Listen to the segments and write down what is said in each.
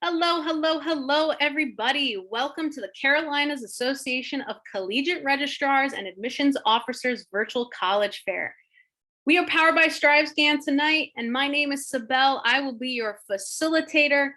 Hello, hello, hello, everybody. Welcome to the Carolinas Association of Collegiate Registrars and Admissions Officers Virtual College Fair. We are powered by StriveScan tonight, and my name is Sibel. I will be your facilitator.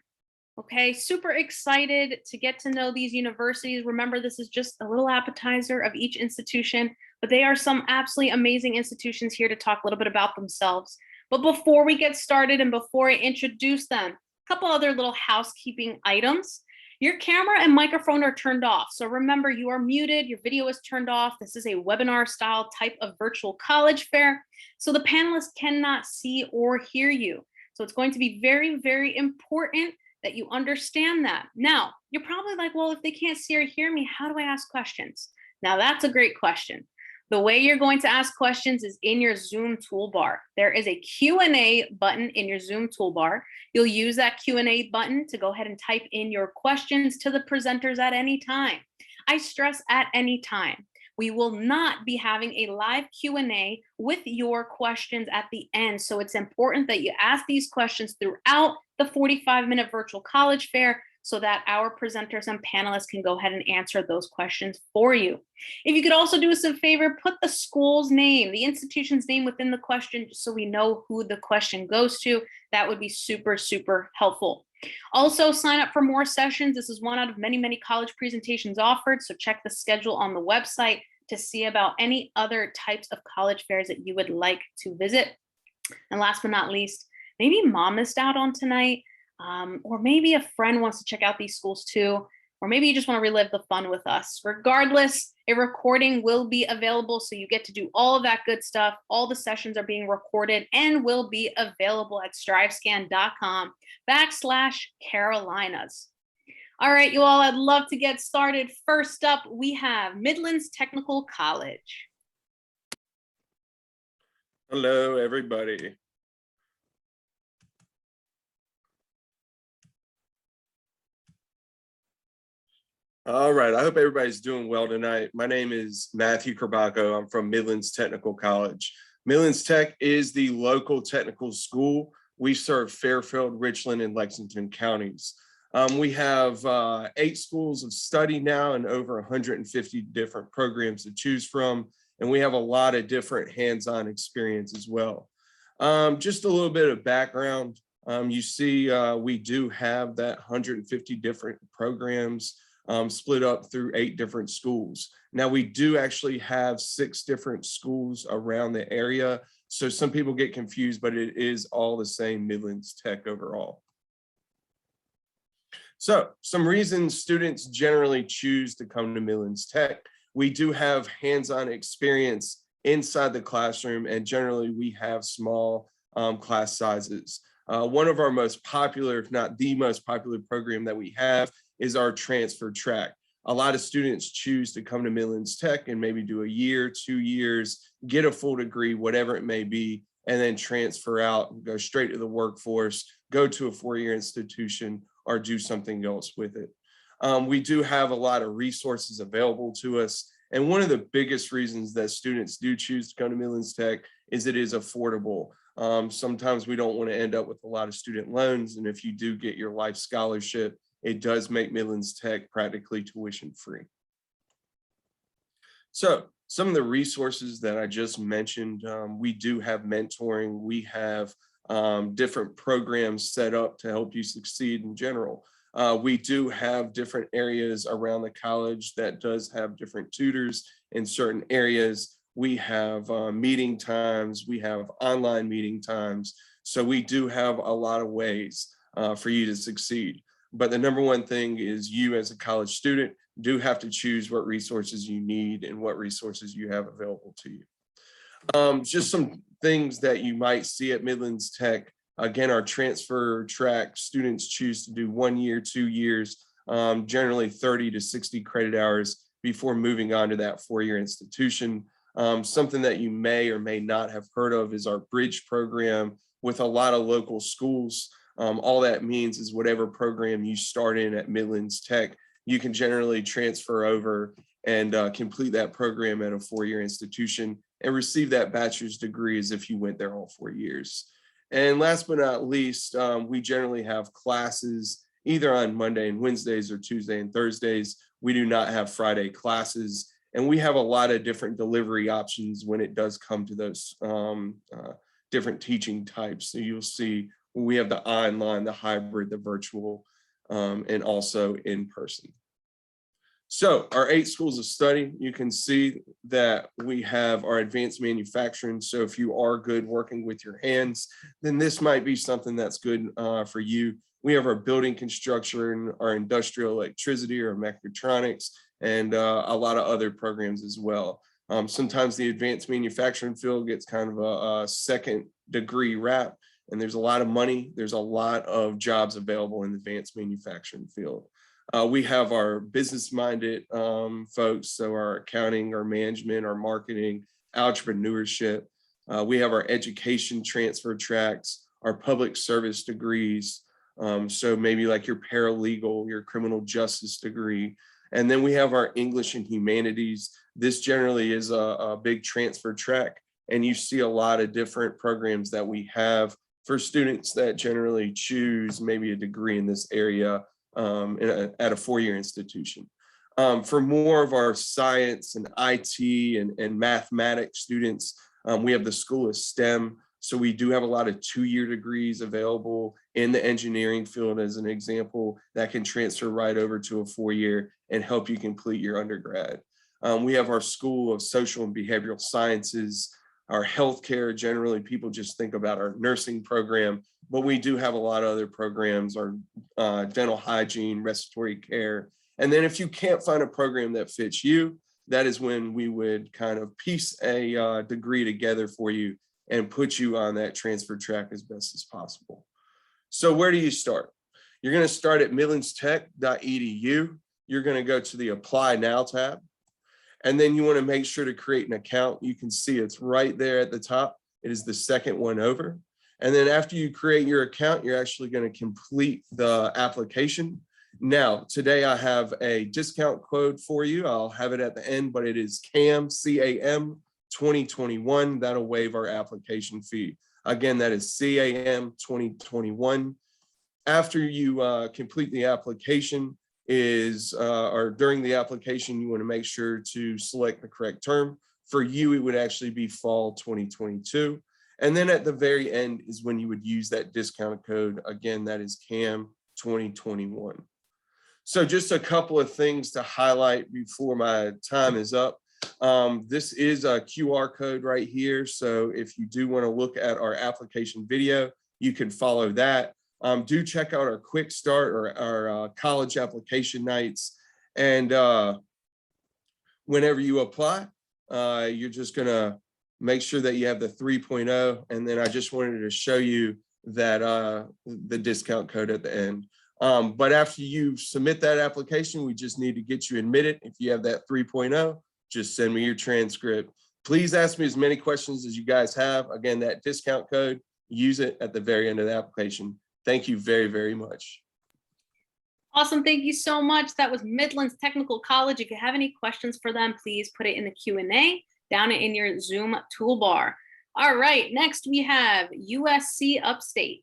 Okay, super excited to get to know these universities. Remember, this is just a little appetizer of each institution, but they are some absolutely amazing institutions here to talk a little bit about themselves. But before we get started and before I introduce them, a couple other little housekeeping items. Your camera and microphone are turned off. So remember, you are muted, your video is turned off. This is a webinar style type of virtual college fair. So the panelists cannot see or hear you. So it's going to be very, very important that you understand that. Now, you're probably like, well, if they can't see or hear me, how do I ask questions? Now, that's a great question. The way you're going to ask questions is in your Zoom toolbar. There is a Q&A button in your Zoom toolbar. You'll use that Q&A button to go ahead and type in your questions to the presenters at any time. I stress at any time. We will not be having a live Q&A with your questions at the end. So it's important that you ask these questions throughout the 45-minute virtual college fair so that our presenters and panelists can go ahead and answer those questions for you. If you could also do us a favor, put the school's name, the institution's name within the question so we know who the question goes to. That would be super, super helpful. Also, sign up for more sessions. This is one out of many, many college presentations offered, so check the schedule on the website to see about any other types of college fairs that you would like to visit. And last but not least, maybe mom missed out on tonight, or maybe a friend wants to check out these schools too, or maybe you just want to relive the fun with us. Regardless, a recording will be available, so you get to do all of that good stuff. All the sessions are being recorded and will be available at strivescan.com/Carolinas. All right, you all, I'd love to get started. First up, we have Midlands Technical College. Hello, everybody. All right, I hope everybody's doing well tonight. My name is Matthew Kerbaco. I'm from Midlands Technical College. Midlands Tech is the local technical school. We serve Fairfield, Richland, and Lexington counties. We have 8 schools of study now and over 150 different programs to choose from. And we have a lot of different hands-on experience as well. Just a little bit of background. You see, we do have that 150 different programs split up through 8 different schools. Now we do actually have 6 different schools around the area. So some people get confused, but it is all the same Midlands Tech overall. So some reasons students generally choose to come to Midlands Tech. We do have hands-on experience inside the classroom, and generally we have small class sizes. One of our most popular, if not the most popular program that we have is our transfer track. A lot of students choose to come to Midlands Tech and maybe do a year, 2 years, get a full degree, whatever it may be, and then transfer out and go straight to the workforce, go to a 4-year institution, or do something else with it. We do have a lot of resources available to us. And one of the biggest reasons that students do choose to come to Midlands Tech is it is affordable. Sometimes we don't want to end up with a lot of student loans. And if you do get your life scholarship, it does make Midlands Tech practically tuition free. So some of the resources that I just mentioned, we do have mentoring. We have different programs set up to help you succeed in general. We do have different areas around the college that does have different tutors in certain areas. We have meeting times, we have online meeting times. So we do have a lot of ways for you to succeed. But the number one thing is you as a college student do have to choose what resources you need and what resources you have available to you. Just some things that you might see at Midlands Tech. Again, our transfer track, students choose to do 1 year, 2 years, generally 30 to 60 credit hours before moving on to that 4-year institution. Something that you may or may not have heard of is our bridge program with a lot of local schools. All that means is whatever program you start in at Midlands Tech, you can generally transfer over and complete that program at a 4-year institution and receive that bachelor's degree as if you went there all 4 years. And last but not least, we generally have classes either on Monday and Wednesdays or Tuesday and Thursdays. We do not have Friday classes, and we have a lot of different delivery options when it does come to those different teaching types. So you'll see we have the online, the hybrid, the virtual, and also in person. So our 8 schools of study, you can see that we have our advanced manufacturing. So if you are good working with your hands, then this might be something that's good for you. We have our building construction, our industrial electricity, or mechatronics, and a lot of other programs as well. Sometimes the advanced manufacturing field gets kind of a second degree rap, and there's a lot of money. There's a lot of jobs available in the advanced manufacturing field. We have our business-minded folks, so our accounting, our management, our marketing, entrepreneurship. We have our education transfer tracks, our public service degrees. So maybe like your paralegal, your criminal justice degree. And then we have our English and humanities. This generally is a big transfer track, and you see a lot of different programs that we have for students that generally choose maybe a degree in this area at a 4-year institution. For more of our science and IT and mathematics students, we have the School of STEM. So we do have a lot of 2-year degrees available in the engineering field, as an example, that can transfer right over to a 4-year and help you complete your undergrad. We have our School of Social and Behavioral Sciences, our healthcare. Generally, people just think about our nursing program, but we do have a lot of other programs, our dental hygiene, respiratory care. And then if you can't find a program that fits you, that is when we would kind of piece a degree together for you and put you on that transfer track as best as possible. So where do you start? You're going to start at midlandstech.edu. You're going to go to the Apply Now tab. And then you want to make sure to create an account. You can see it's right there at the top. It is the second one over. And then after you create your account, you're actually going to complete the application. Now, today I have a discount code for you. I'll have it at the end, but it is CAM, C-A-M 2021. That'll waive our application fee. Again, that is CAM 2021. After you complete the application, or during the application, you want to make sure to select the correct term. For you, it would actually be fall 2022. And then at the very end is when you would use that discount code. Again, that is CAM 2021. So just a couple of things to highlight before my time is up. This is a QR code right here. So if you do want to look at our application video, you can follow that. Do check out our quick start or our college application nights. And whenever you apply, you're just going to make sure that you have the 3.0. And then I just wanted to show you that the discount code at the end. But after you submit that application, we just need to get you admitted. If you have that 3.0, just send me your transcript. Please ask me as many questions as you guys have. Again, that discount code, use it at the very end of the application. Thank you very, very much. Awesome. Thank you so much. That was Midlands Technical College. If you have any questions for them, please put it in the Q&A down in your Zoom toolbar. All right, next we have USC Upstate.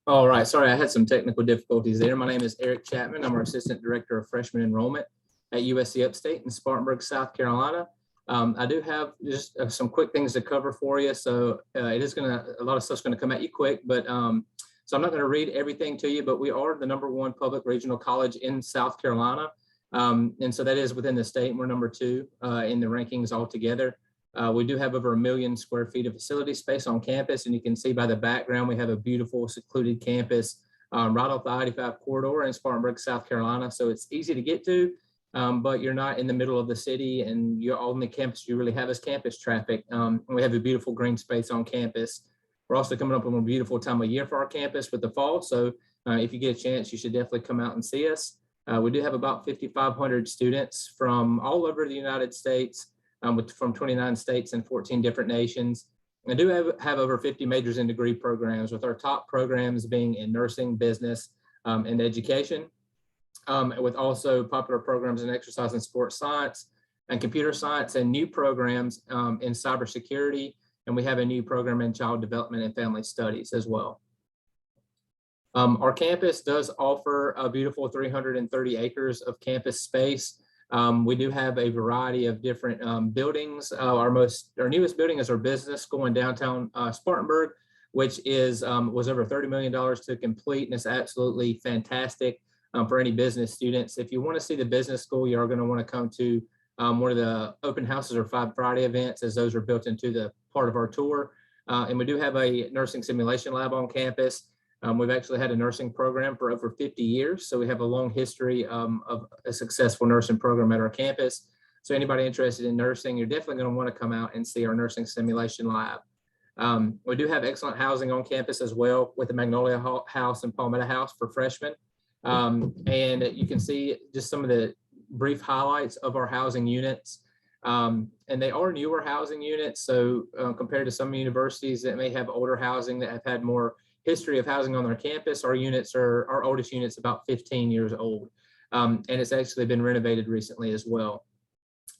All right, sorry, I had some technical difficulties there. My name is Eric Chapman. I'm our Assistant Director of Freshman Enrollment at USC Upstate in Spartanburg, South Carolina. I do have just some quick things to cover for you. So it is a lot of stuff's gonna come at you quick, but so I'm not gonna read everything to you, but we are the #1 public regional college in South Carolina. And so that is within the state, and we're #2 in the rankings altogether. We do have over 1 million square feet of facility space on campus, and you can see by the background, we have a beautiful secluded campus right off the I-85 corridor in Spartanburg, South Carolina. So it's easy to get to, but you're not in the middle of the city, and you're on the campus you really have is campus traffic. And we have a beautiful green space on campus. We're also coming up on a beautiful time of year for our campus with the fall. So if you get a chance, you should definitely come out and see us. We do have about 5,500 students from all over the United States. from 29 states and 14 different nations. I do have over 50 majors and degree programs, with our top programs being in nursing, business, and education, with also popular programs in exercise and sports science and computer science, and new programs in cybersecurity. And we have a new program in child development and family studies as well. Our campus does offer a beautiful 330 acres of campus space. We do have a variety of different buildings. Our newest building is our business school in downtown Spartanburg, which was over $30 million to complete, and it's absolutely fantastic for any business students. If you want to see the business school, you are going to want to come to one of the open houses or Fab Friday events, as those are built into the part of our tour. And we do have a nursing simulation lab on campus. We've actually had a nursing program for over 50 years. So we have a long history of a successful nursing program at our campus. So anybody interested in nursing, you're definitely going to want to come out and see our nursing simulation lab. We do have excellent housing on campus as well, with the Magnolia House and Palmetto House for freshmen. And you can see just some of the brief highlights of our housing units. And they are newer housing units. So compared to some universities that may have older housing that have had more history of housing on their campus, our oldest unit's about 15 years old. And it's actually been renovated recently as well.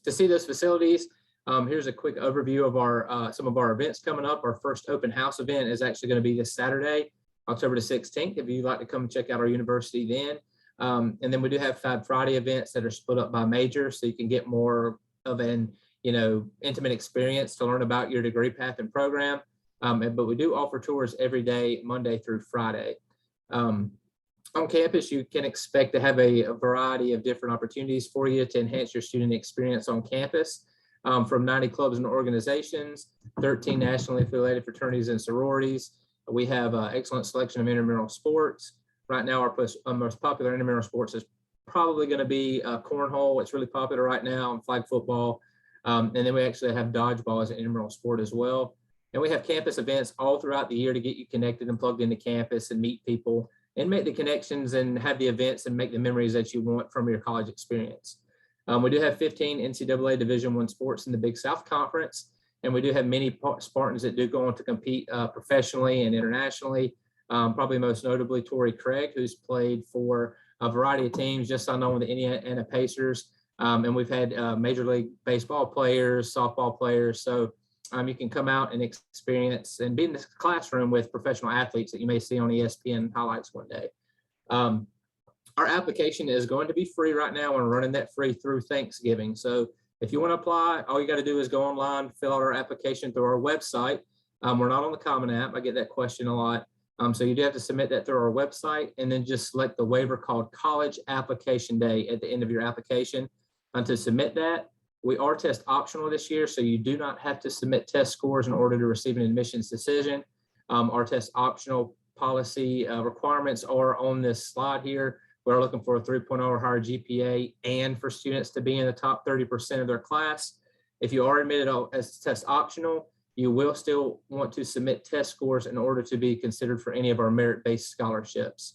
To see those facilities, here's a quick overview of some of our events coming up. Our first open house event is actually going to be this Saturday, October the 16th, if you'd like to come check out our university then. And then we do have Fab Friday events that are split up by major, so you can get more of an intimate experience to learn about your degree path and program. But we do offer tours every day, Monday through Friday. On campus, you can expect to have a variety of different opportunities for you to enhance your student experience on campus, from 90 clubs and organizations, 13 nationally affiliated fraternities and sororities. We have an excellent selection of intramural sports. Right now, our most popular intramural sports is probably going to be cornhole. It's really popular right now, and flag football. And then we actually have dodgeball as an intramural sport as well. And we have campus events all throughout the year to get you connected and plugged into campus and meet people and make the connections and have the events and make the memories that you want from your college experience. We do have 15 NCAA Division I sports in the Big South Conference. And we do have many Spartans that do go on to compete professionally and internationally. Probably most notably Torrey Craig, who's played for a variety of teams, just signed on with the Indiana Pacers. And we've had Major League Baseball players, softball players. So you can come out and experience and be in the classroom with professional athletes that you may see on ESPN highlights one day. Our application is going to be free right now. We're running that free through Thanksgiving. So if you want to apply, all you got to do is go online, fill out our application through our website. We're not on the Common App. I get that question a lot. So you do have to submit that through our website, and then just select the waiver called College Application Day at the end of your application. And to submit that, we are test optional this year, so you do not have to submit test scores in order to receive an admissions decision. Our test optional policy requirements are on this slide here. We're looking for a 3.0 or higher GPA, and for students to be in the top 30% of their class. If you are admitted as test optional, you will still want to submit test scores in order to be considered for any of our merit-based scholarships.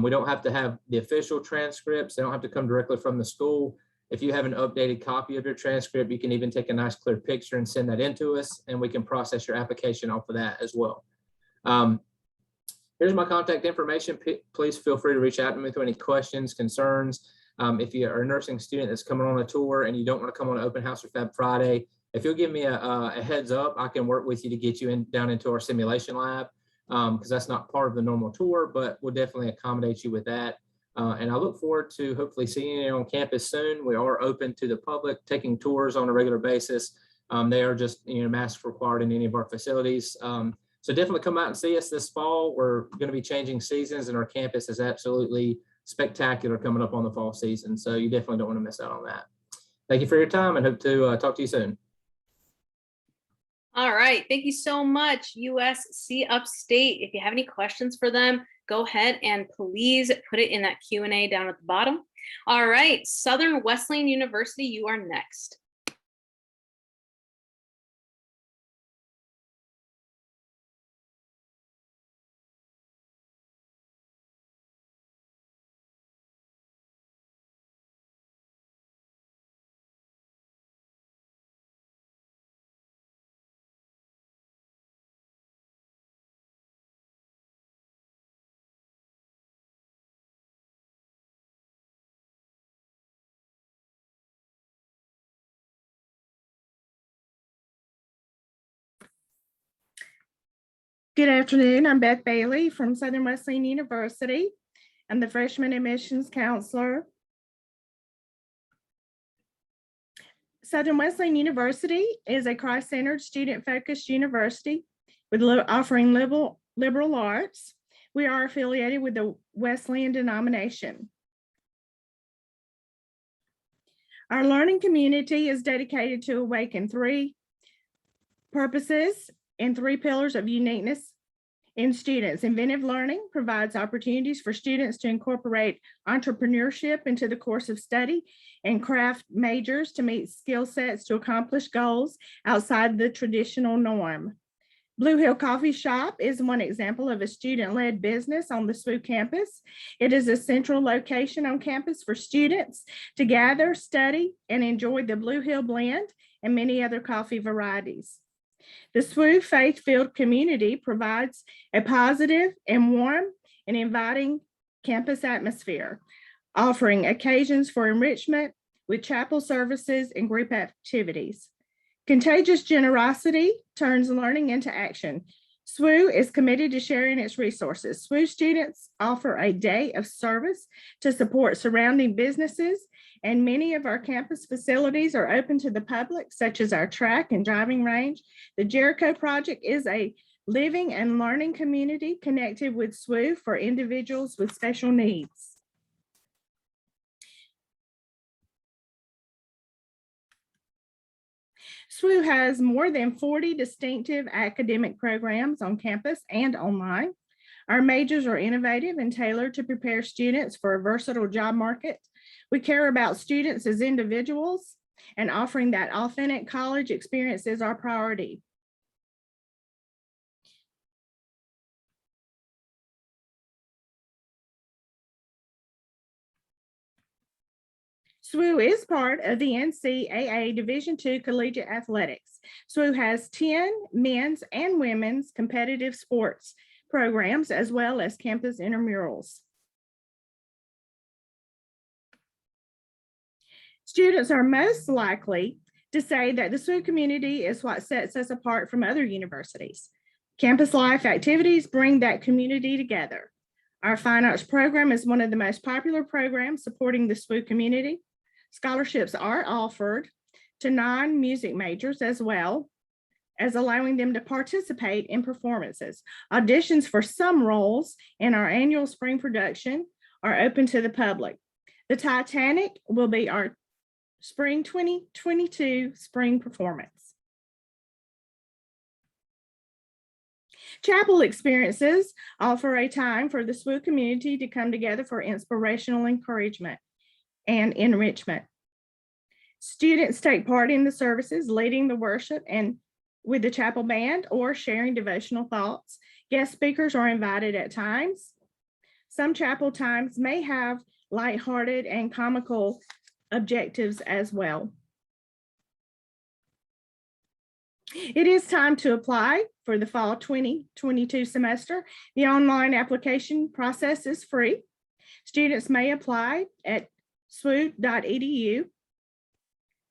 We don't have to have the official transcripts. They don't have to come directly from the school. If you have an updated copy of your transcript, you can even take a nice clear picture and send that in to us, and we can process your application off of that as well. Here's my contact information. Please feel free to reach out to me with any questions, concerns. If you are a nursing student that's coming on a tour and you don't want to come on an open house or Fab Friday, if you'll give me a heads up, I can work with you to get you down into our simulation lab, because that's not part of the normal tour, but we'll definitely accommodate you with that. And I look forward to hopefully seeing you on campus soon. We are open to the public, taking tours on a regular basis. They are just masks required in any of our facilities. So definitely come out and see us this fall. We're going to be changing seasons, and our campus is absolutely spectacular coming up on the fall season. So you definitely don't want to miss out on that. Thank you for your time, and hope to talk to you soon. All right. Thank you so much, USC Upstate. If you have any questions for them, go ahead and please put it in that Q&A down at the bottom. All right. Southern Wesleyan University, you are next. Good afternoon. I'm Beth Bailey from Southern Wesleyan University. I'm the freshman admissions counselor. Southern Wesleyan University is a Christ-centered, student-focused university with offering liberal arts. We are affiliated with the Wesleyan denomination. Our learning community is dedicated to awaken 3 purposes and 3 pillars of uniqueness in students. Inventive learning provides opportunities for students to incorporate entrepreneurship into the course of study and craft majors to meet skill sets to accomplish goals outside the traditional norm. Blue Hill Coffee Shop is one example of a student-led business on the SWU campus. It is a central location on campus for students to gather, study, and enjoy the Blue Hill blend and many other coffee varieties. The SWU faith-filled community provides a positive and warm and inviting campus atmosphere, offering occasions for enrichment with chapel services and group activities. Contagious generosity turns learning into action. SWU is committed to sharing its resources. SWU students offer a day of service to support surrounding businesses, and many of our campus facilities are open to the public, such as our track and driving range. The Jericho Project is a living and learning community connected with SWU for individuals with special needs. SWU has more than 40 distinctive academic programs on campus and online. Our majors are innovative and tailored to prepare students for a versatile job market. We care about students as individuals, and offering that authentic college experience is our priority. SWU is part of the NCAA Division II Collegiate Athletics. SWU has 10 men's and women's competitive sports programs, as well as campus intramurals. Students are most likely to say that the SWU community is what sets us apart from other universities. Campus life activities bring that community together. Our fine arts program is one of the most popular programs supporting the SWU community. Scholarships are offered to non-music majors as well as allowing them to participate in performances. Auditions for some roles in our annual spring production are open to the public. The Titanic will be our spring 2022 spring performance. Chapel experiences offer a time for the SWU community to come together for inspirational encouragement and enrichment. Students take part in the services, leading the worship and with the chapel band or sharing devotional thoughts. Guest speakers are invited at times. Some chapel times may have lighthearted and comical objectives as well. It is time to apply for the fall 2022 semester. The online application process is free. Students may apply at swu.edu.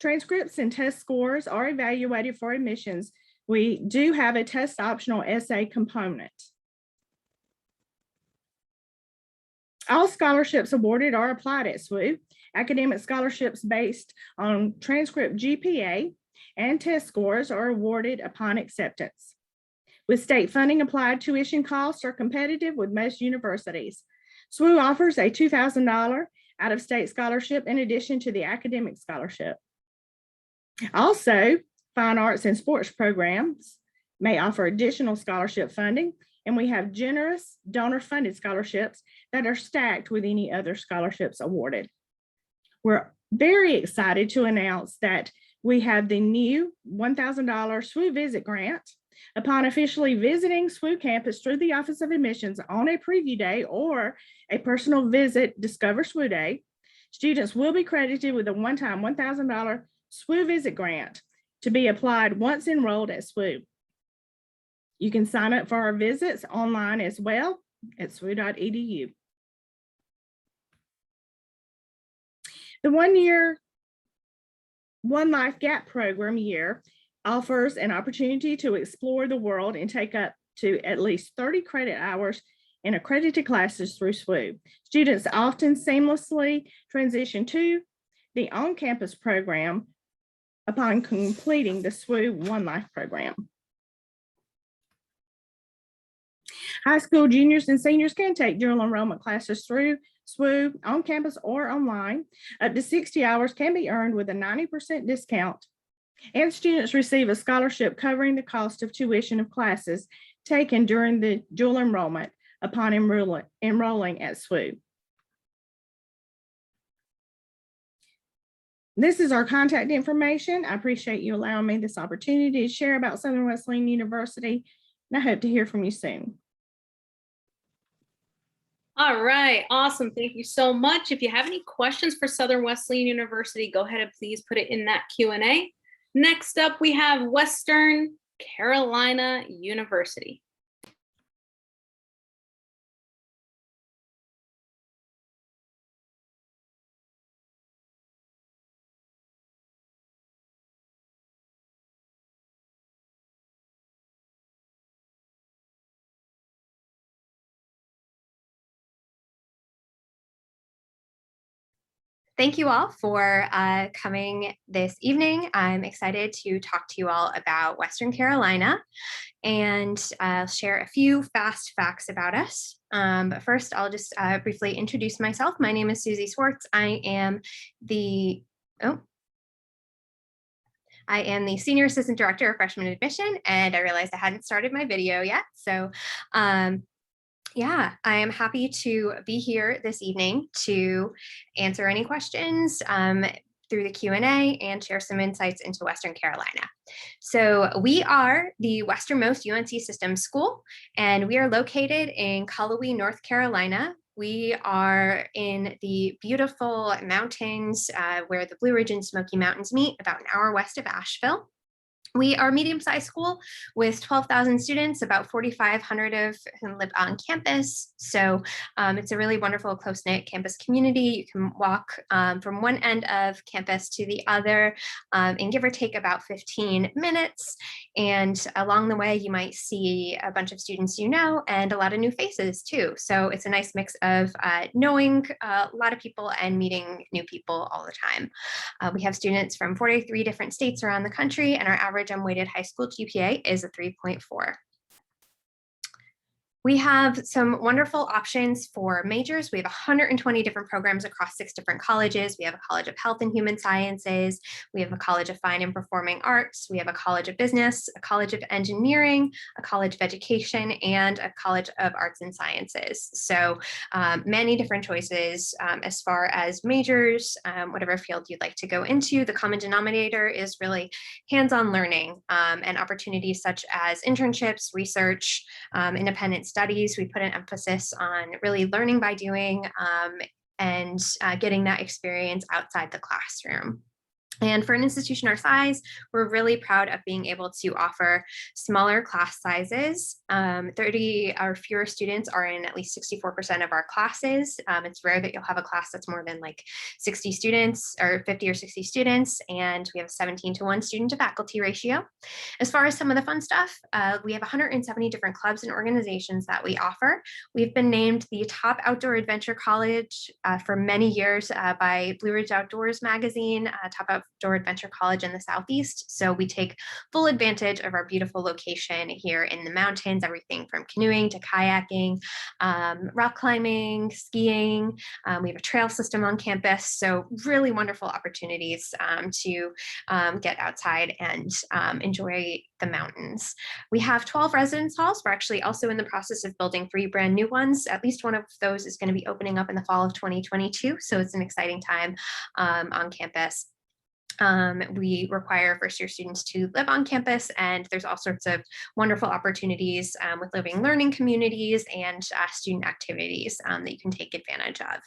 Transcripts and test scores are evaluated for admissions. We do have a test optional essay component. All scholarships awarded are applied at SWU. Academic scholarships based on transcript GPA and test scores are awarded upon acceptance. With state funding applied, tuition costs are competitive with most universities. SWU offers a $2,000 out-of-state scholarship in addition to the academic scholarship. Also, fine arts and sports programs may offer additional scholarship funding, and we have generous donor-funded scholarships that are stacked with any other scholarships awarded. We're very excited to announce that we have the new $1,000 SWU Visit Grant. Upon officially visiting SWU campus through the Office of Admissions on a preview day or a personal visit Discover SWU Day, students will be credited with a one-time $1,000 SWU Visit Grant to be applied once enrolled at SWU. You can sign up for our visits online as well at swu.edu. The one-year One Life Gap program year offers an opportunity to explore the world and take up to at least 30 credit hours in accredited classes through SWU. Students often seamlessly transition to the on-campus program upon completing the SWU One Life program. High school juniors and seniors can take dual enrollment classes through SWU on campus or online. Up to 60 hours can be earned with a 90% discount, and students receive a scholarship covering the cost of tuition of classes taken during the dual enrollment upon enrolling at SWU. This is our contact information. I appreciate you allowing me this opportunity to share about Southern Wesleyan University, and I hope to hear from you soon. All right, awesome. Thank you so much. If you have any questions for Southern Wesleyan University, go ahead and please put it in that Q&A. Next up, we have Western Carolina University. Thank you all for coming this evening. I'm excited to talk to you all about Western Carolina, and I'll share a few fast facts about us. But first, I'll just briefly introduce myself. My name is Susie Swartz. I am the Senior Assistant Director of Freshman Admission, and I realized I hadn't started my video yet. So yeah, I am happy to be here this evening to answer any questions through the Q&A and share some insights into Western Carolina. So we are the westernmost UNC system school, and we are located in Cullowhee, North Carolina. We are in the beautiful mountains where the Blue Ridge and Smoky Mountains meet, about an hour west of Asheville. We are a medium-sized school with 12,000 students, about 4,500 of whom live on campus. So it's a really wonderful, close-knit campus community. You can walk from one end of campus to the other in give or take about 15 minutes. And along the way, you might see a bunch of students you know and a lot of new faces too. So it's a nice mix of knowing a lot of people and meeting new people all the time. We have students from 43 different states around the country, and our average unweighted high school GPA is a 3.4. We have some wonderful options for majors. We have 120 different programs across 6 different colleges. We have a College of Health and Human Sciences. We have a College of Fine and Performing Arts. We have a College of Business, a College of Engineering, a College of Education, and a College of Arts and Sciences. So many different choices as far as majors, whatever field you'd like to go into. The common denominator is really hands-on learning and opportunities such as internships, research, independent studies. We put an emphasis on really learning by doing and getting that experience outside the classroom. And for an institution our size, we're really proud of being able to offer smaller class sizes. 30 or fewer students are in at least 64% of our classes. It's rare that you'll have a class that's more than like 60 students or 50 or 60 students, and we have a 17-to-1 student to faculty ratio. As far as some of the fun stuff, we have 170 different clubs and organizations that we offer. We've been named the top outdoor adventure college for many years by Blue Ridge Outdoors magazine, top outdoor adventure college in the Southeast. So we take full advantage of our beautiful location here in the mountains, everything from canoeing to kayaking, rock climbing, skiing. We have a trail system on campus. So really wonderful opportunities to get outside and enjoy the mountains. We have 12 residence halls. We're actually also in the process of building 3 brand new ones. At least one of those is going to be opening up in the fall of 2022. So it's an exciting time on campus. We require first-year students to live on campus, and there's all sorts of wonderful opportunities with living learning communities and student activities that you can take advantage of.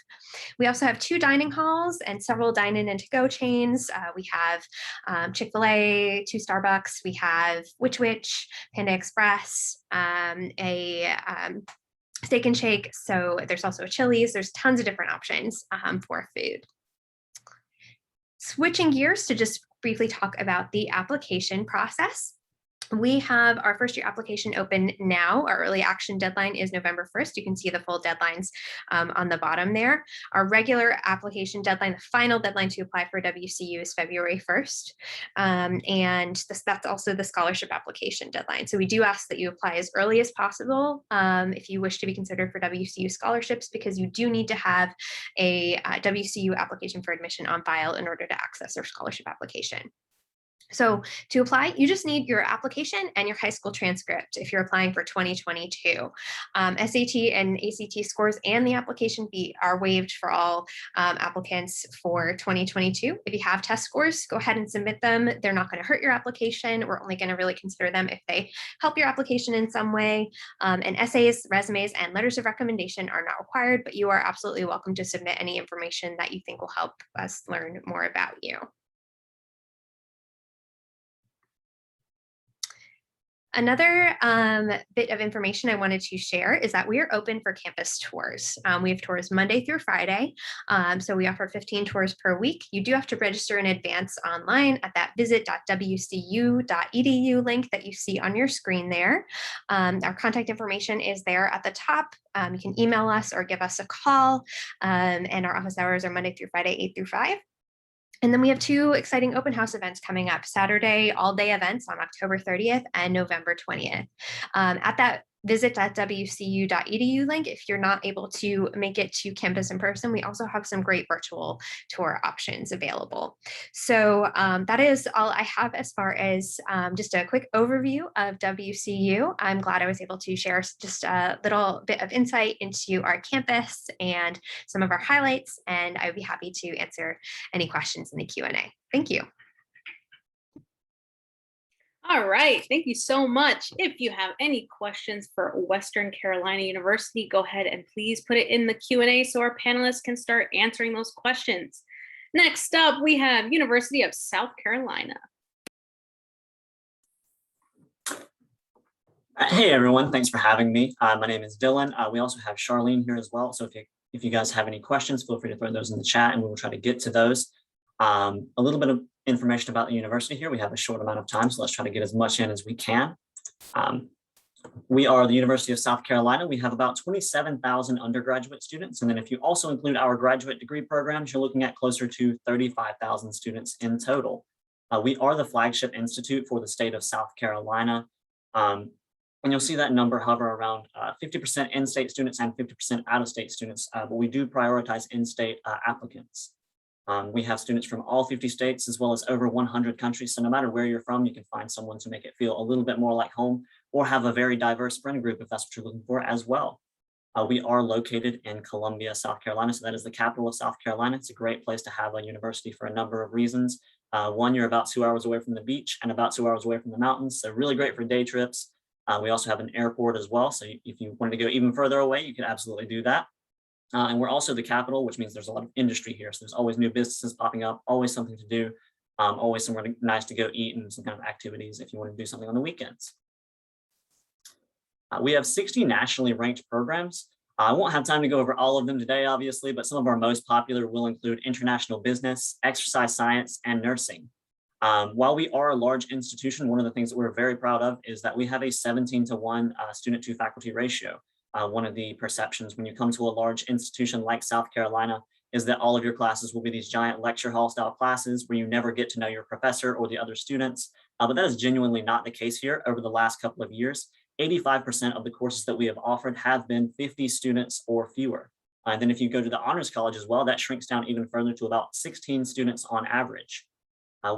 We also have 2 dining halls and several dine-in and to-go chains. We have Chick-fil-A, 2 Starbucks. We have Witch, Panda Express, a Steak and Shake. So there's also a Chili's. There's tons of different options for food. Switching gears to just briefly talk about the application process. We have our first year application open now. Our early action deadline is November 1st. You can see the full deadlines on the bottom there. Our regular application deadline, the final deadline to apply for WCU is February 1st. And that's also the scholarship application deadline. So we do ask that you apply as early as possible if you wish to be considered for WCU scholarships, because you do need to have a WCU application for admission on file in order to access their scholarship application. So to apply, you just need your application and your high school transcript if you're applying for 2022. SAT and ACT scores and the application fee are waived for all applicants for 2022. If you have test scores, go ahead and submit them. They're not going to hurt your application. We're only going to really consider them if they help your application in some way. And essays, resumes, and letters of recommendation are not required, but you are absolutely welcome to submit any information that you think will help us learn more about you. Another bit of information I wanted to share is that we are open for campus tours. We have tours Monday through Friday. So we offer 15 tours per week. You do have to register in advance online at that visit.wcu.edu link that you see on your screen there. Our contact information is there at the top. You can email us or give us a call. And our office hours are Monday through Friday, 8 through 5. And then we have two exciting open house events coming up: Saturday all-day events on October 30th and November 20th. At that visit.wcu.edu link, if you're not able to make it to campus in person, we also have some great virtual tour options available. So that is all I have as far as just a quick overview of WCU. I'm glad I was able to share just a little bit of insight into our campus and some of our highlights, and I would be happy to answer any questions in the Q&A. Thank you. All right, thank you so much. If you have any questions for Western Carolina University, go ahead and please put it in the Q&A so our panelists can start answering those questions. Next up, we have University of South Carolina. Hey everyone, thanks for having me. My name is Dylan. We also have Charlene here as well. So if you guys have any questions, feel free to throw those in the chat and we will try to get to those. A little bit of information about the university here. We have a short amount of time, so let's try to get as much in as we can. We are the University of South Carolina. We have about 27,000 undergraduate students. And then if you also include our graduate degree programs, you're looking at closer to 35,000 students in total. We are the flagship institute for the state of South Carolina. And you'll see that number hover around 50% in-state students and 50% out-of-state students, but we do prioritize in-state applicants. We have students from all 50 states as well as over 100 countries. So no matter where you're from, you can find someone to make it feel a little bit more like home, or have a very diverse friend group if that's what you're looking for as well. We are located in Columbia, South Carolina. So that is the capital of South Carolina. It's a great place to have a university for a number of reasons. One, you're about 2 hours away from the beach and about 2 hours away from the mountains. So really great for day trips. We also have an airport as well. So if you wanted to go even further away, you could absolutely do that. And we're also the capital, which means there's a lot of industry here. So there's always new businesses popping up, always something to do, always somewhere nice to go eat and some kind of activities if you want to do something on the weekends. We have 60 nationally ranked programs. I won't have time to go over all of them today, obviously, but some of our most popular will include international business, exercise science, and nursing. While we are a large institution, one of the things that we're very proud of is that we have a 17-to-1 student to faculty ratio. One of the perceptions when you come to a large institution like South Carolina is that all of your classes will be these giant lecture hall style classes where you never get to know your professor or the other students. But that is genuinely not the case here. Over the last couple of years, 85% of the courses that we have offered have been 50 students or fewer. And then if you go to the Honors College as well, that shrinks down even further to about 16 students on average.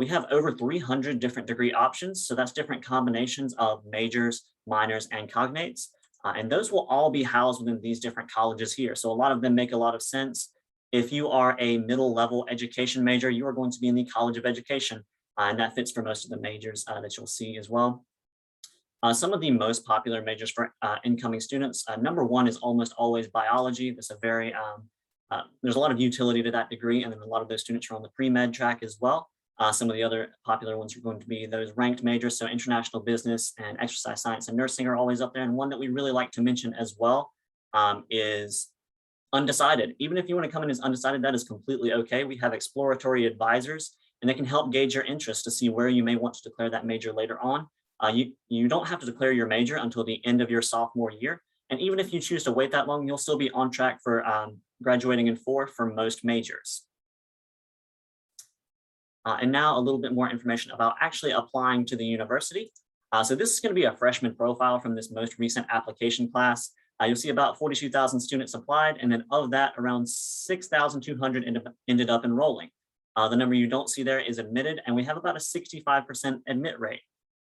We have over 300 different degree options. So that's different combinations of majors, minors, and cognates. And those will all be housed within these different colleges here. So a lot of them make a lot of sense. If you are a middle level education major, you are going to be in the College of Education. And that fits for most of the majors that you'll see as well. Some of the most popular majors for incoming students, number one is almost always biology. There's a lot of utility to that degree, and then a lot of those students are on the pre-med track as well. Some of the other popular ones are going to be those ranked majors. So international business and exercise science and nursing are always up there. And one that we really like to mention as well is undecided. Even if you want to come in as undecided, that is completely okay. We have exploratory advisors, and they can help gauge your interest to see where you may want to declare that major later on. You don't have to declare your major until the end of your sophomore year. And even if you choose to wait that long, you'll still be on track for graduating in 4 for most majors. And now a little bit more information about actually applying to the university. So this is going to be a freshman profile from this most recent application class. You'll see about 42,000 students applied, and then of that, around 6,200 ended up enrolling. The number you don't see there is admitted, and we have about a 65% admit rate.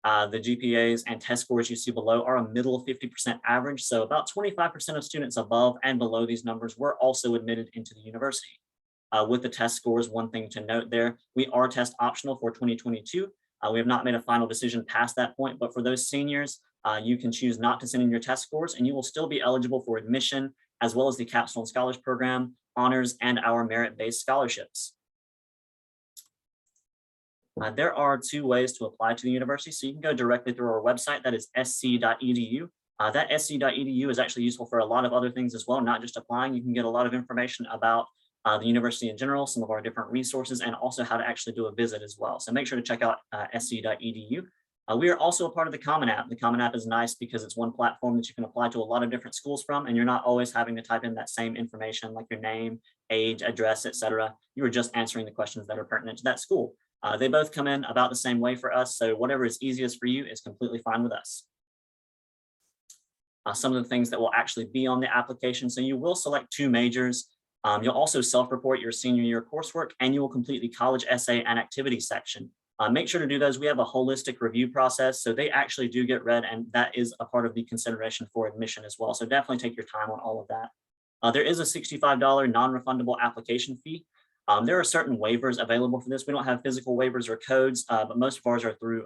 The GPAs and test scores you see below are a middle 50% average, so about 25% of students above and below these numbers were also admitted into the university. With the test scores, one thing to note there, we are test optional for 2022. We have not made a final decision past that point, but for those seniors, you can choose not to send in your test scores and you will still be eligible for admission, as well as the Capstone Scholars Program, honors, and our merit-based scholarships. There are 2 ways to apply to the university. So you can go directly through our website, that is sc.edu. That sc.edu is actually useful for a lot of other things as well, not just applying. You can get a lot of information about the university in general, some of our different resources, and also how to actually do a visit as well. So make sure to check out sc.edu. We are also a part of the Common App. The Common App is nice because it's one platform that you can apply to a lot of different schools from, and you're not always having to type in that same information like your name, age, address, etc. You are just answering the questions that are pertinent to that school. They both come in about the same way for us, so whatever is easiest for you is completely fine with us. Some of the things that will actually be on the application. So you will select 2 majors. You'll also self-report your senior year coursework, and you will complete the college essay and activity section. Make sure to do those. We have a holistic review process, so they actually do get read, and that is a part of the consideration for admission as well. So definitely take your time on all of that. There is a $65 non-refundable application fee. There are certain waivers available for this. We don't have physical waivers or codes, but most of ours are through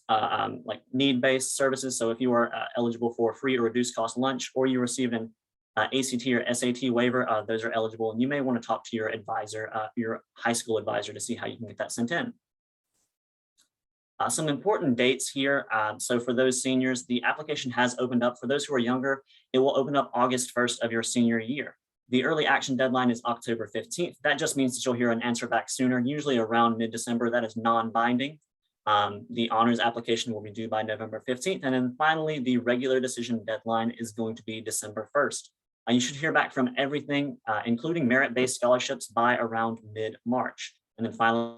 like need-based services. So if you are eligible for free or reduced cost lunch, or you received an ACT or SAT waiver, those are eligible. And you may want to talk to your advisor, your high school advisor, to see how you can get that sent in. Some important dates here. So for those seniors, the application has opened up. For those who are younger, it will open up August 1st of your senior year. The early action deadline is October 15th. That just means that you'll hear an answer back sooner, usually around mid-December. That is non-binding. The honors application will be due by November 15th. And then finally, the regular decision deadline is going to be December 1st. You should hear back from everything, including merit-based scholarships, by around mid-March. And then finally,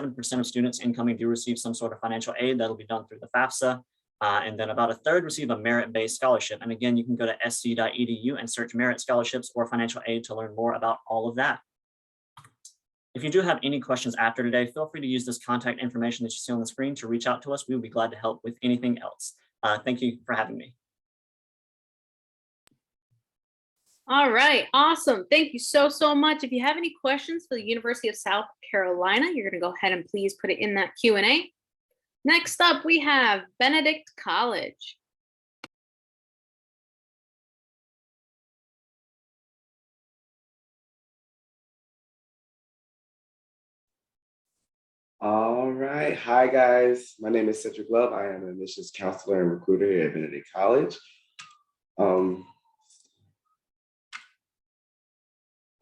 7% of students incoming do receive some sort of financial aid. That'll be done through the FAFSA. And then about a third receive a merit-based scholarship. And again, you can go to sc.edu and search merit scholarships or financial aid to learn more about all of that. If you do have any questions after today, feel free to use this contact information that you see on the screen to reach out to us. We will be glad to help with anything else. Thank you for having me. All right, awesome. Thank you so much. If you have any questions for the University of South Carolina, you're going to go ahead and please put it in that Q&A. Next up, we have Benedict College. All right. Hi, guys. My name is Cedric Love. I am an admissions counselor and recruiter here at Benedict College.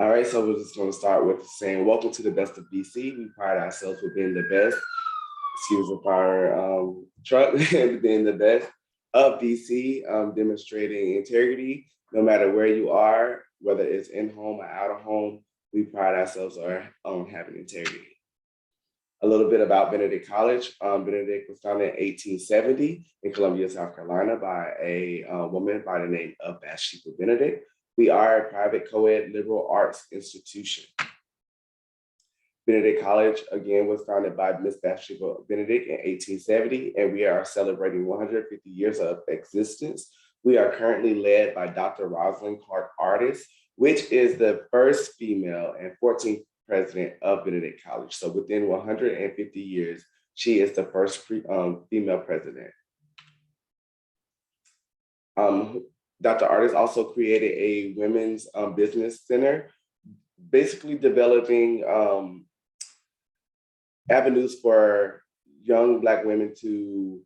All right, so we're just going to start with saying welcome to the best of BC. We pride ourselves with being the best. Excuse the fire truck, being the best of BC, demonstrating integrity no matter where you are, whether it's in home or out of home. We pride ourselves on having integrity. A little bit about Benedict College. Benedict was founded in 1870 in Columbia, South Carolina by a woman by the name of Bathsheba Benedict. We are a private co-ed liberal arts institution. Benedict College, again, was founded by Miss Bathsheba Benedict in 1870, and we are celebrating 150 years of existence. We are currently led by Dr. Rosalind Clark Artis, which is the first female and 14th president of Benedict College. So within 150 years, she is the first female president. Dr. Artis also created a women's business center, basically developing avenues for young Black women to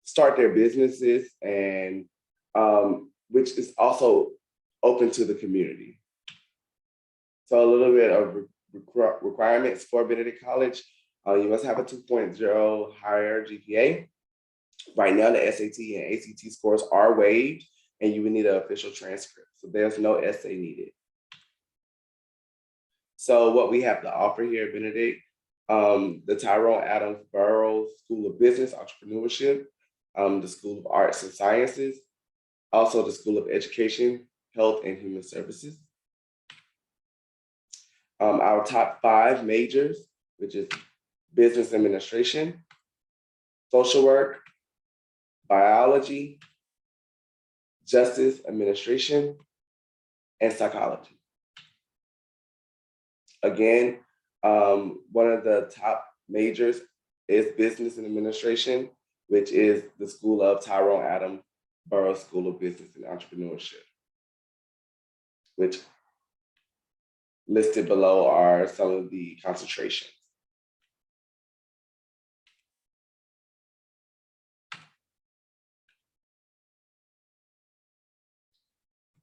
start their businesses, and which is also open to the community. So a little bit of requirements for Benedict College. You must have a 2.0 higher GPA. Right now, the SAT and ACT scores are waived, and you would need an official transcript. So there's no essay needed. So what we have to offer here at Benedict, the Tyrone Adams Burroughs School of Business Entrepreneurship, the School of Arts and Sciences, also the School of Education, Health and Human Services. Our top 5 majors, which is business administration, social work, biology, justice administration, and psychology. Again, one of the top majors is business and administration, which is the School of Tyrone Adams Burroughs School of Business and Entrepreneurship, which listed below are some of the concentrations.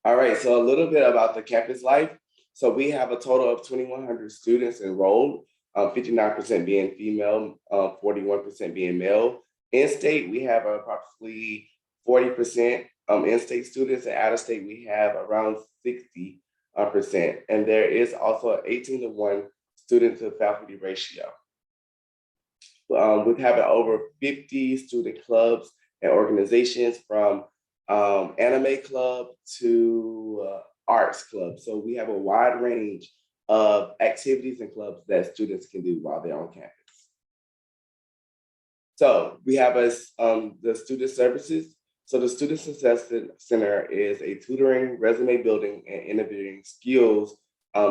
All right, so a little bit about the campus life. So we have a total of 2,100 students enrolled, 59% being female, 41% being male. In-state, we have approximately 40% in-state students, and out-of-state, we have around 60%. And there is also an 18-to-1 student to faculty ratio. With having over 50 student clubs and organizations, from anime club to arts club. So we have a wide range of activities and clubs that students can do while they're on campus. So we have the student services. So the Student Success Center is a tutoring, resume building, and interviewing skills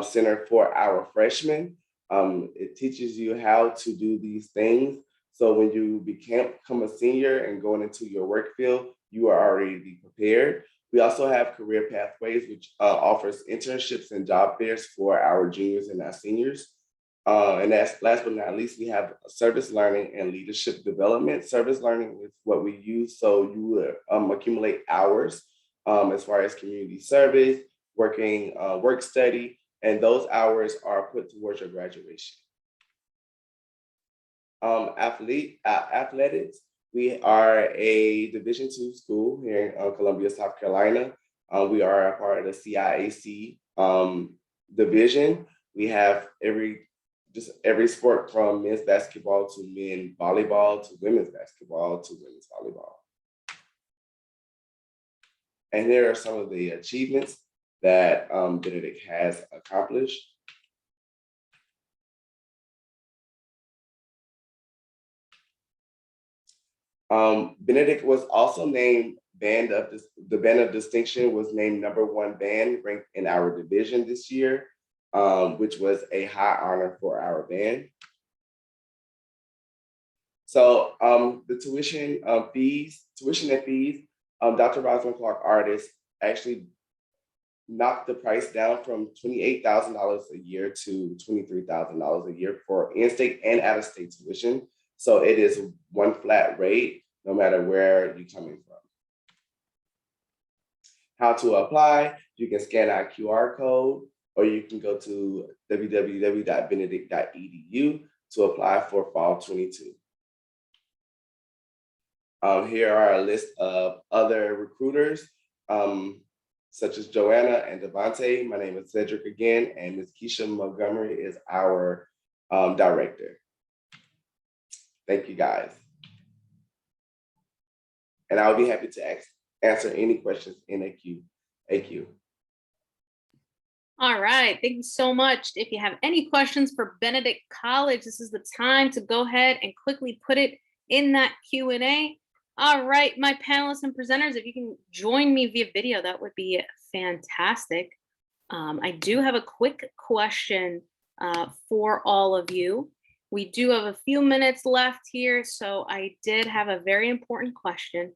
center for our freshmen. It teaches you how to do these things. So when you become a senior and going into your work field, you are already prepared. We also have career pathways, which offers internships and job fairs for our juniors and our seniors. And that's last but not least, we have service learning and leadership development. Service learning is what we use, so you would accumulate hours as far as community service, working, work study, and those hours are put towards your graduation. Athletics, we are a Division II school here in Columbia, South Carolina. We are a part of the CIAC division. We have every sport from men's basketball to men's volleyball to women's basketball to women's volleyball. And here are some of the achievements that Benedict has accomplished. Benedict was also named the Band of Distinction was named #1 band ranked in our division this year, which was a high honor for our band. So the tuition and fees, Dr. Rosalind Clark Artist actually knocked the price down from $28,000 a year to $23,000 a year for in-state and out-of-state tuition. So it is one flat rate, no matter where you're coming from. How to apply, you can scan our QR code, or you can go to www.benedict.edu to apply for fall 22. Here are a list of other recruiters, such as Joanna and Devontae. My name is Cedric again, and Ms. Keisha Montgomery is our director. Thank you, guys. And I'll be happy to answer any questions in a queue. Thank you. All right, thank you so much. If you have any questions for Benedict College, this is the time to go ahead and quickly put it in that Q&A. All right, my panelists and presenters, if you can join me via video, that would be fantastic. I do have a quick question for all of you. We do have a few minutes left here, so I did have a very important question.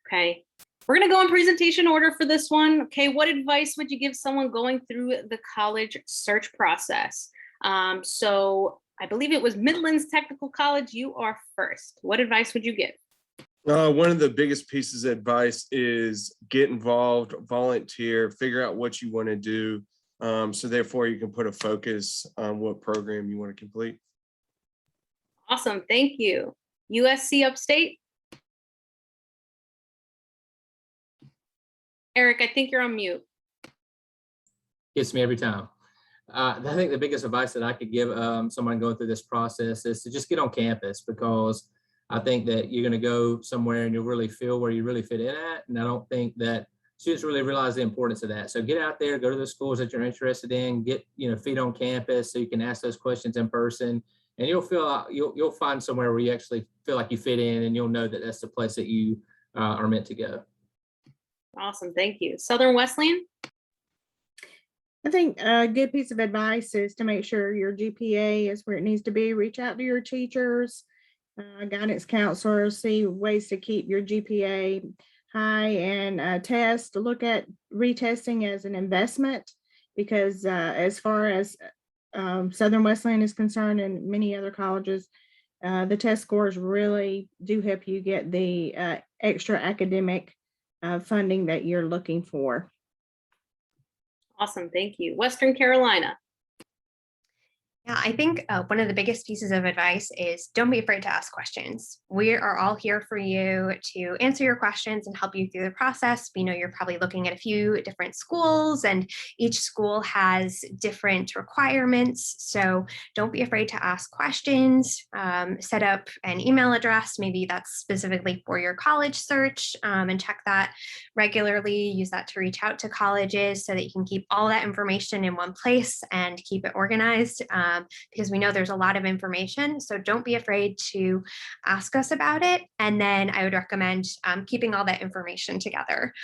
Okay, we're gonna go in presentation order for this one. Okay, what advice would you give someone going through the college search process? So I believe it was Midlands Technical College. You are first. What advice would you give? One of the biggest pieces of advice is get involved, volunteer, figure out what you want to do. So therefore you can put a focus on what program you want to complete. Awesome, thank you. USC Upstate. Eric, I think you're on mute. Gets me every time. I think the biggest advice that I could give someone going through this process is to just get on campus, because I think that you're going to go somewhere and you'll really feel where you really fit in at. And I don't think that students really realize the importance of that. So get out there, go to the schools that you're interested in, get feet on campus so you can ask those questions in person, and you'll find somewhere where you actually feel like you fit in, and you'll know that that's the place that you are meant to go. Awesome, thank you. Southern Wesleyan. I think a good piece of advice is to make sure your GPA is where it needs to be. Reach out to your teachers, guidance counselors, see ways to keep your GPA high, and look at retesting as an investment, because as far as Southern Wesleyan is concerned and many other colleges, the test scores really do help you get the extra academic funding that you're looking for. Awesome, thank you. Western Carolina. Yeah, I think one of the biggest pieces of advice is don't be afraid to ask questions. We are all here for you to answer your questions and help you through the process. We know you're probably looking at a few different schools, and each school has different requirements. So don't be afraid to ask questions. Set up an email address, maybe that's specifically for your college search, and check that regularly. Use that to reach out to colleges so that you can keep all that information in one place and keep it organized. Because we know there's a lot of information. So don't be afraid to ask us about it. And then I would recommend keeping all that information together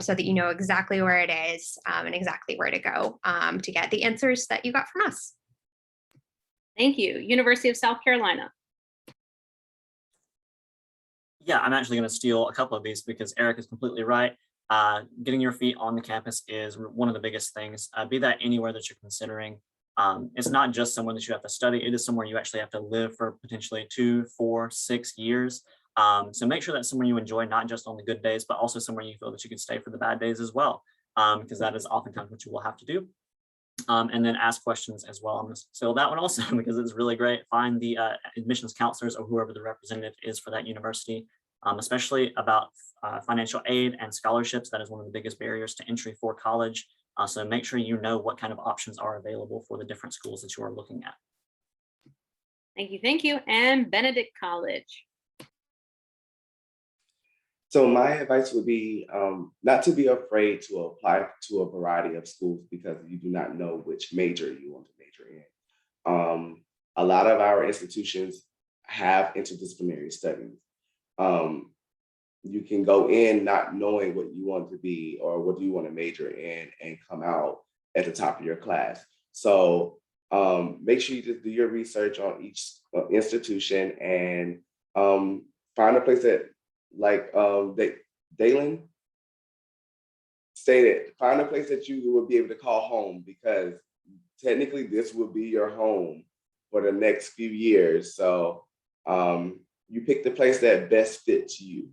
so that you know exactly where it is and exactly where to go to get the answers that you got from us. Thank you. University of South Carolina. Yeah, I'm actually going to steal a couple of these because Eric is completely right. Getting your feet on the campus is one of the biggest things. Be that anywhere that you're considering. It's not just somewhere that you have to study, it is somewhere you actually have to live for potentially 2, 4, 6 years. So make sure that's somewhere you enjoy, not just on the good days, but also somewhere you feel that you can stay for the bad days as well, because that is oftentimes what you will have to do. And then ask questions as well. I'm going to steal that one also because it's really great. Find the admissions counselors or whoever the representative is for that university, especially about financial aid and scholarships. That is one of the biggest barriers to entry for college. So make sure you know what kind of options are available for the different schools that you are looking at. Thank you, thank you. And Benedict College. So my advice would be not to be afraid to apply to a variety of schools because you do not know which major you want to major in. A lot of our institutions have interdisciplinary studies. You can go in not knowing what you want to be or what do you want to major in and come out at the top of your class. So make sure you just do your research on each institution and find a place that, like Dalen stated, find a place that you will be able to call home, because technically this will be your home for the next few years. So you pick the place that best fits you.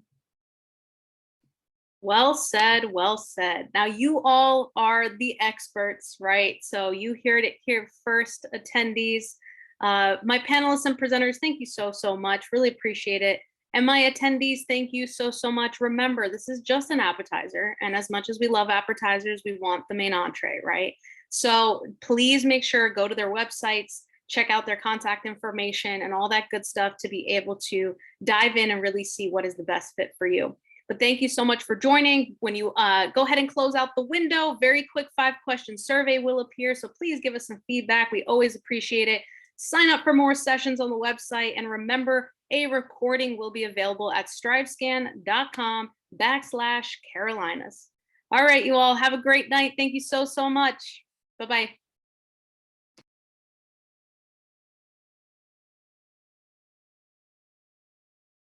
Well said, well said. Now you all are the experts, right? So you heard it here first, attendees. My panelists and presenters, thank you so, so much. Really appreciate it. And my attendees, thank you so, so much. Remember, this is just an appetizer. And as much as we love appetizers, we want the main entree, right? So please make sure, go to their websites, check out their contact information and all that good stuff to be able to dive in and really see what is the best fit for you. But thank you so much for joining. When you go ahead and close out the window, very quick 5-question survey will appear. So please give us some feedback. We always appreciate it. Sign up for more sessions on the website. And remember, a recording will be available at strivescan.com/Carolinas. All right, you all have a great night. Thank you so, so much. Bye-bye.